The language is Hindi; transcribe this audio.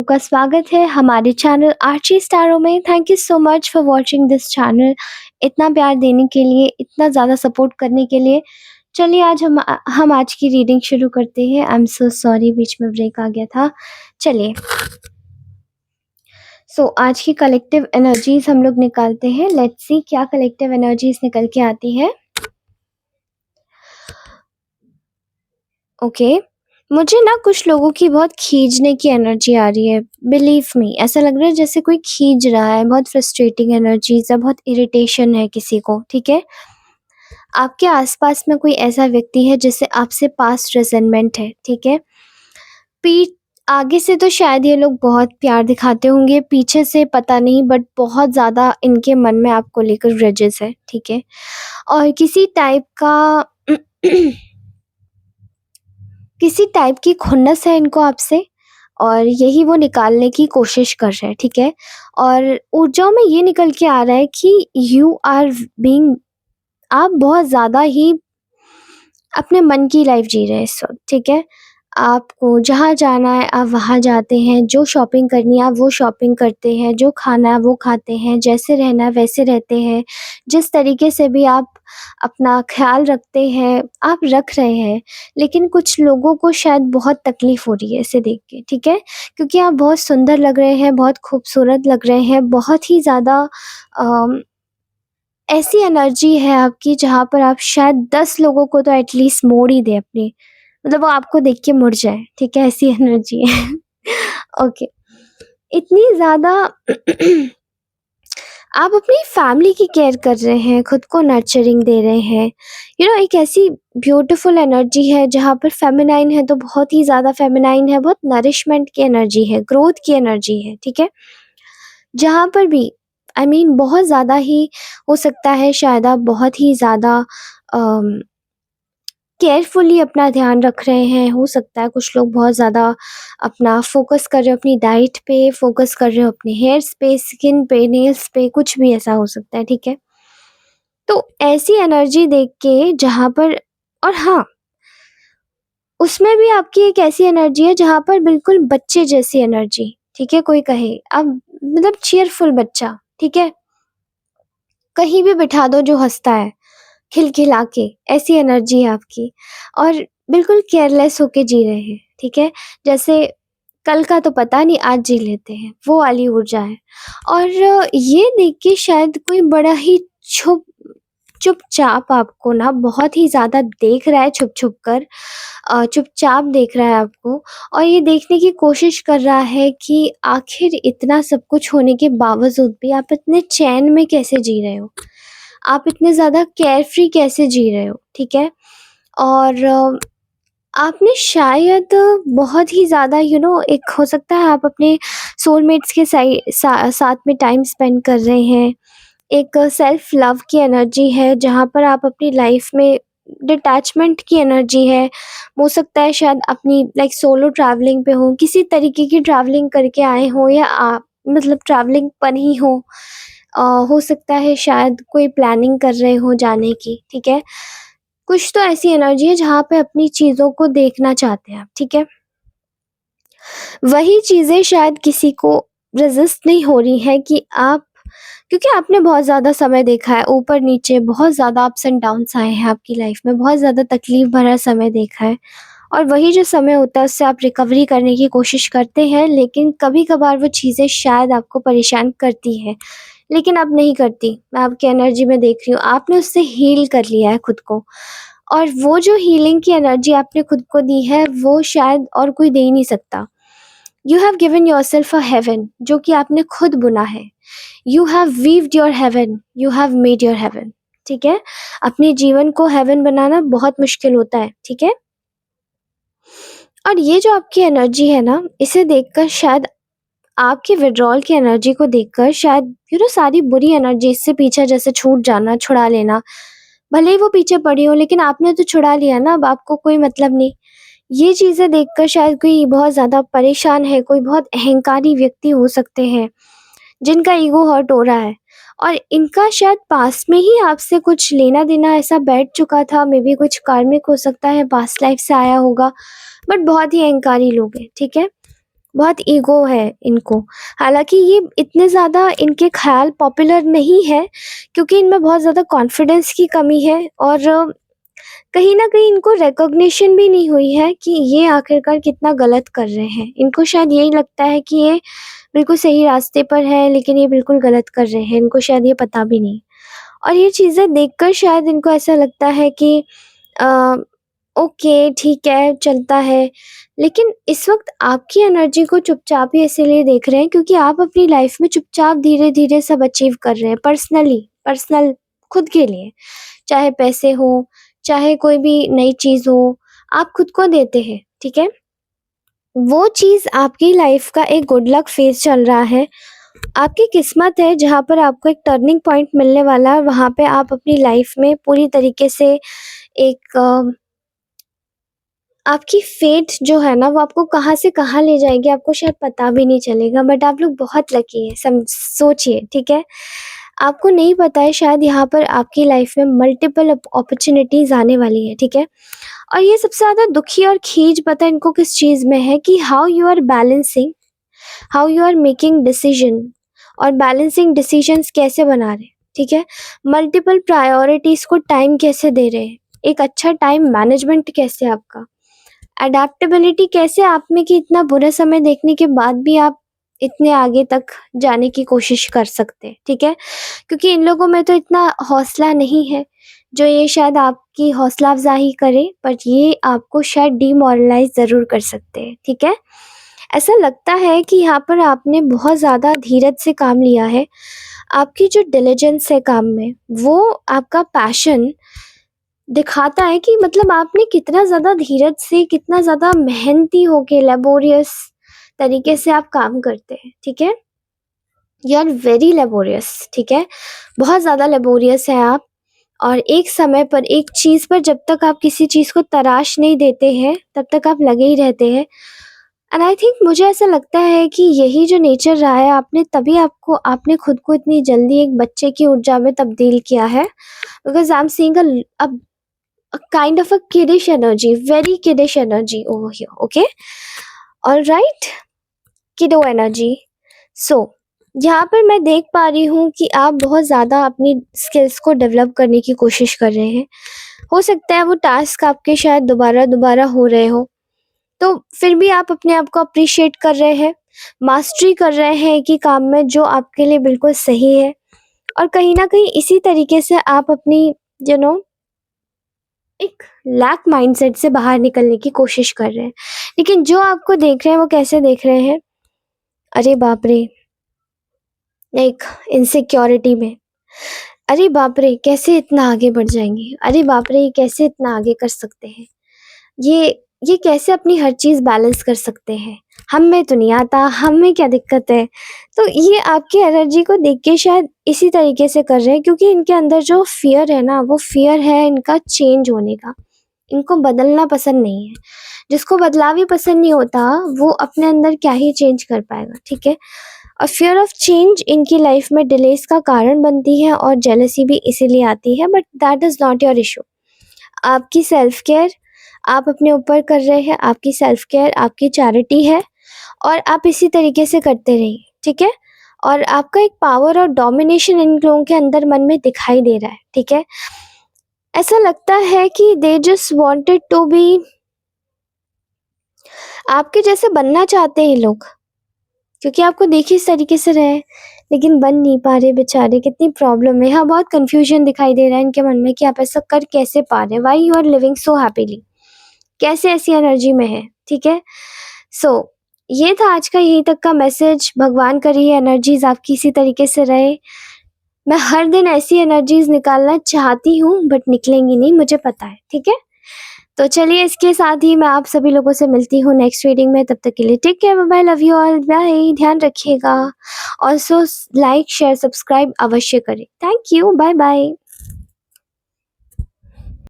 का स्वागत है हमारे चैनल आर्ची स्टारों में। Thank you so much for watching this channel. इतना प्यार देने के लिए, इतना ज़्यादा सपोर्ट करने के लिए। चलिए आज हम आज की रीडिंग शुरू करते हैं। आई एम सो सॉरी, बीच में ब्रेक आ गया था। चलिए आज की कलेक्टिव एनर्जीज हम लोग निकालते हैं। लेट्स सी क्या कलेक्टिव एनर्जीज निकल के आती है। ओके मुझे ना कुछ लोगों की बहुत खींचने की एनर्जी आ रही है। बिलीव मी, ऐसा लग रहा है जैसे कोई खींच रहा है। बहुत फ्रस्ट्रेटिंग एनर्जीज है, बहुत इरिटेशन है किसी को। ठीक है, आपके आसपास में कोई ऐसा व्यक्ति है जिससे आपसे पास्ट रेजेंटमेंट है। ठीक है, पीठ आगे से तो शायद ये लोग बहुत प्यार दिखाते होंगे, पीछे से पता नहीं, बट बहुत ज़्यादा इनके मन में आपको लेकर ग्रजेस है। ठीक है, और किसी टाइप का किसी टाइप की खुन्नस है इनको आपसे, और यही वो निकालने की कोशिश कर रहे हैं। ठीक है, और ऊर्जाओं में ये निकल के आ रहा है कि यू आर बीइंग, आप बहुत ज़्यादा ही अपने मन की लाइफ जी रहे हैं इस वक्त। ठीक है, आपको जहाँ जाना है आप वहाँ जाते हैं, जो शॉपिंग करनी है आप वो शॉपिंग करते हैं, जो खाना है वो खाते हैं, जैसे रहना है वैसे रहते हैं। जिस तरीके से भी आप अपना ख्याल रखते हैं आप रख रहे हैं। लेकिन कुछ लोगों को शायद बहुत तकलीफ हो रही है इसे देख के। ठीक है, क्योंकि आप बहुत सुंदर लग रहे हैं, बहुत खूबसूरत लग रहे हैं, बहुत ही ज़्यादा ऐसी एनर्जी है आपकी जहाँ पर आप शायद 10 लोगों को तो एटलीस्ट मोड़ ही दें अपनी, मतलब वो आपको देख के मुड़ जाए। ठीक है, ऐसी एनर्जी है। ओके, इतनी ज़्यादा आप अपनी फैमिली की केयर कर रहे हैं, खुद को नर्चरिंग दे रहे हैं। एक ऐसी ब्यूटीफुल एनर्जी है जहाँ पर फेमिनाइन है तो बहुत ही ज़्यादा फेमिनाइन है, बहुत नरिशमेंट की एनर्जी है, ग्रोथ की एनर्जी है। ठीक है, जहाँ पर भी बहुत ज़्यादा ही हो सकता है, शायद आप बहुत ही ज़्यादा केयरफुली अपना ध्यान रख रहे हैं। हो सकता है कुछ लोग बहुत ज़्यादा अपना फ़ोकस कर रहे हो अपनी डाइट पे, फ़ोकस कर रहे हो अपने हेयर्स पे, स्किन पे, नेल्स पे, कुछ भी ऐसा हो सकता है। ठीक है, तो ऐसी एनर्जी देख के जहाँ पर, और हाँ, उसमें भी आपकी एक ऐसी एनर्जी है जहाँ पर बिल्कुल बच्चे जैसी एनर्जी। ठीक है, कोई कहे अब मतलब चीयरफुल बच्चा। ठीक है, कहीं भी बिठा दो जो हँसता है खिलखिला के, ऐसी एनर्जी है आपकी, और बिल्कुल केयरलेस होके जी रहे हैं। ठीक है, जैसे कल का तो पता नहीं, आज जी लेते हैं, वो वाली ऊर्जा है। और ये देख के शायद कोई बड़ा ही चुपचाप आपको ना बहुत ही ज़्यादा देख रहा है, छुप-छुप कर चुपचाप देख रहा है आपको, और ये देखने की कोशिश कर रहा है कि आखिर इतना सब कुछ होने के बावजूद भी आप इतने चैन में कैसे जी रहे हो? आप इतने ज़्यादा केयर फ्री कैसे जी रहे हो? ठीक है, और आपने शायद बहुत ही ज़्यादा एक हो सकता है आप अपने सोलमेट्स के साथ में टाइम स्पेंड कर रहे हैं। एक सेल्फ लव की एनर्जी है जहाँ पर आप अपनी लाइफ में डिटैचमेंट की एनर्जी है। हो सकता है शायद अपनी लाइक सोलो ट्रैवलिंग पे हो, किसी तरीके की ट्रैवलिंग करके आए हो, या आप मतलब ट्रैवलिंग पर ही हो सकता है शायद कोई प्लानिंग कर रहे हो जाने की। ठीक है, कुछ तो ऐसी एनर्जी है जहाँ पे अपनी चीज़ों को देखना चाहते हैं आप। ठीक है, वही चीज़ें शायद किसी को रेज़िस्ट नहीं हो रही है कि आप, क्योंकि आपने बहुत ज़्यादा समय देखा है, ऊपर-नीचे बहुत ज़्यादा अप्स एंड डाउन्स आए हैं आपकी लाइफ़ में, बहुत ज़्यादा तकलीफ़ भरा समय देखा है, और वही जो समय होता है उससे आप रिकवरी करने की कोशिश करते हैं, लेकिन कभी-कभार वो चीज़ें शायद आपको परेशान करती हैं, लेकिन अब नहीं करती। मैं आपकी एनर्जी में देख रही हूँ, आपने उससे हील कर लिया है खुद को, और वो जो हीलिंग की एनर्जी आपने खुद को दी है, वो शायद और कोई दे ही नहीं सकता। You have given yourself a heaven, जो कि आपने खुद बुना है। You have weaved your heaven, you have made your heaven. ठीक है, अपने जीवन को हेवन बनाना बहुत मुश्किल होता है। ठीक है, और ये जो आपकी एनर्जी है ना, इसे देखकर शायद आपकी विड्रॉल की एनर्जी को देखकर शायद सारी बुरी एनर्जी इससे पीछे जैसे छूट जाना, छुड़ा लेना। भले ही वो पीछे पड़ी हो, लेकिन आपने तो छुड़ा लिया ना, अब आपको कोई मतलब नहीं। ये चीज़ें देखकर शायद कोई बहुत ज़्यादा परेशान है, कोई बहुत अहंकारी व्यक्ति हो सकते हैं, जिनका ईगो हर्ट हो रहा है, और इनका शायद पास्ट में ही आपसे कुछ लेना-देना ऐसा बैठ चुका था, मे बी कुछ कार्मिक हो सकता है, पास्ट लाइफ से आया होगा, बट बहुत ही अहंकारी लोग हैं। ठीक है? बहुत ईगो है इनको। हालाँकि ये इतने ज़्यादा इनके ख़्याल पॉपुलर नहीं है क्योंकि इनमें बहुत ज़्यादा कॉन्फिडेंस की कमी है और कहीं न कहीं इनको रिकॉग्निशन भी नहीं हुई है कि ये आखिरकार कितना गलत कर रहे हैं। इनको शायद यही लगता है कि ये बिल्कुल सही रास्ते पर है, लेकिन ये बिल्कुल गलत कर रहे हैं, इनको शायद ये पता भी नहीं। और ये चीज़ें देखकर शायद इनको ऐसा लगता है कि अ, ओके ठीक है, चलता है। लेकिन इस वक़्त आपकी एनर्जी को चुपचाप ही इसीलिए देख रहे हैं क्योंकि आप अपनी लाइफ़ में चुपचाप धीरे-धीरे सब अचीव कर रहे हैं पर्सनल खुद के लिए। चाहे पैसे हों, चाहे कोई भी नई चीज़ हो, आप खुद को देते हैं, ठीक है? वो चीज़ आपकी लाइफ़ का एक गुड लक फ़ेज़ चल रहा है। आपकी किस्मत है जहाँ पर आपको एक टर्निंग पॉइंट मिलने वाला है, वहाँ पे आप अपनी लाइफ़ में पूरी तरीके से एक आपकी फ़ेट जो है ना वो आपको कहाँ से कहाँ ले जाएगी आपको शायद पता भी नहीं चलेगा, बट आप लोग बहुत लकी हैं, सोचिए, ठीक है? आपको नहीं पता है शायद यहाँ पर आपकी लाइफ़ में मल्टीपल अपॉर्च्युनिटीज़ आने वाली हैं, ठीक है? और ये सबसे ज़्यादा दुखी और खीज पता है इनको किस चीज़ में है कि how you are making decision और बैलेंसिंग डिसीजंस कैसे बना रहे हैं, ठीक है? मल्टीपल प्रायोरिटीज़ को टाइम कैसे दे रहे हैं, एक अच्छा टाइम मैनेजमेंट कैसे है आपका, एडेप्टेबिलिटी कैसे आप में कि इतना बुरा समय देखने के बाद भी आप इतने आगे तक जाने की कोशिश कर सकते हैं, ठीक है? क्योंकि इन लोगों में तो इतना हौसला नहीं है, जो ये शायद आपकी हौसला अफ़ज़ाई करे, बट ये आपको शायद डिमोरलाइज़ ज़रूर कर सकते हैं, ठीक है? ऐसा लगता है कि यहाँ पर आपने बहुत ज़्यादा धीरज से काम लिया है। आपकी जो डिलिजेंस है काम में, वो आपका पैशन दिखाता है कि मतलब आपने कितना ज़्यादा धीरज से, कितना ज़्यादा मेहनती होके लेबोरियस तरीके से आप काम करते हैं, ठीक है? यू आर वेरी लेबोरियस, ठीक है? बहुत ज़्यादा लेबोरियस हैं आप और एक समय पर, एक चीज़ पर जब तक आप किसी चीज़ को तराश नहीं देते हैं, तब तक आप लगे ही रहते हैं। एंड आई थिंक मुझे ऐसा लगता है कि यही जो नेचर रहा है आपने खुद को इतनी जल्दी एक बच्चे की ऊर्जा में तब्दील किया है, because I am seeing a kind of a kiddish energy, very kiddish energy over here, okay? All right, kiddo energy. So, यहाँ पर मैं देख पा रही हूँ कि आप बहुत ज़्यादा अपनी स्किल्स को डेवलप करने की कोशिश कर रहे हैं। हो सकता है वो टास्क आपके शायद दोबारा-दोबारा हो रहे हो, तो फिर भी आप अपने आप को अप्रिशिएट कर रहे हैं, मास्टरी कर रहे हैं एक ही काम में जो आपके लिए बिल्कुल सही है और कहीं न कहीं इसी तरीके से आप अपनी यू नो एक लैक माइंडसेट से बाहर निकलने की कोशिश कर रहे हैं। लेकिन जो आपको देख रहे हैं वो कैसे देख रहे हैं? अरे बाप रे! एक इनसिक्योरिटी में। अरे बाप रे! कैसे इतना आगे बढ़ जाएँगे? अरे बाप रे! कैसे इतना आगे कर सकते हैं? ये ये कैसे अपनी हर चीज़ बैलेंस कर सकते हैं? हम में तो नहीं आता, हम में क्या दिक्कत है? तो ये आपकी एनर्जी को देख के शायद इसी तरीके से कर रहे हैं क्योंकि इनके अंदर जो फ़ियर है ना, वो फ़ियर है इनका चेंज होने का। इनको बदलना पसंद नहीं है। जिसको बदलाव ही पसंद नहीं होता, वो अपने अंदर क्या ही चेंज कर पाएगा, ठीक है? और फ़ियर ऑफ चेंज इनकी लाइफ़ में डिलेज़ का कारण बनती है और जेलसी भी इसीलिए आती है, but that is not your issue. आपकी सेल्फ केयर आप अपने ऊपर कर रहे हैं, आपकी सेल्फ केयर आपकी चैरिटी है और आप इसी तरीके से करते रहिए, ठीक है? और आपका एक पावर और डोमिनेशन इन लोगों के अंदर मन में दिखाई दे रहा है, ठीक है? ऐसा लगता है कि they just wanted to be आपके जैसे बनना चाहते हैं ये लोग, क्योंकि आपको देख ही इस तरीके से रहे हैं, लेकिन बन नहीं पा रहे बेचारे, कितनी प्रॉब्लम है। हाँ, बहुत कन्फ्यूज़न दिखाई दे रहा है इनके मन में कि आप ऐसा कर कैसे पा रहे हैं? Why you are living so happily? कैसे ऐसी एनर्जी में हैं, ठीक है? सो ये था आज का यहीं तक का मैसेज। भगवान करे ये एनर्जीज़ आपकी इसी तरीके से रहे। मैं हर दिन ऐसी एनर्जीज़ निकालना चाहती हूँ, बट निकलेंगी नहीं, मुझे पता है, ठीक है? तो चलिए इसके साथ ही मैं आप सभी लोगों से मिलती हूँ नेक्स्ट रीडिंग में। तब तक के लिए take care, bye bye, love you all, bye, ध्यान रखिएगा। ऑल्सो लाइक, शेयर, सब्सक्राइब अवश्य करें। Thank you, bye bye.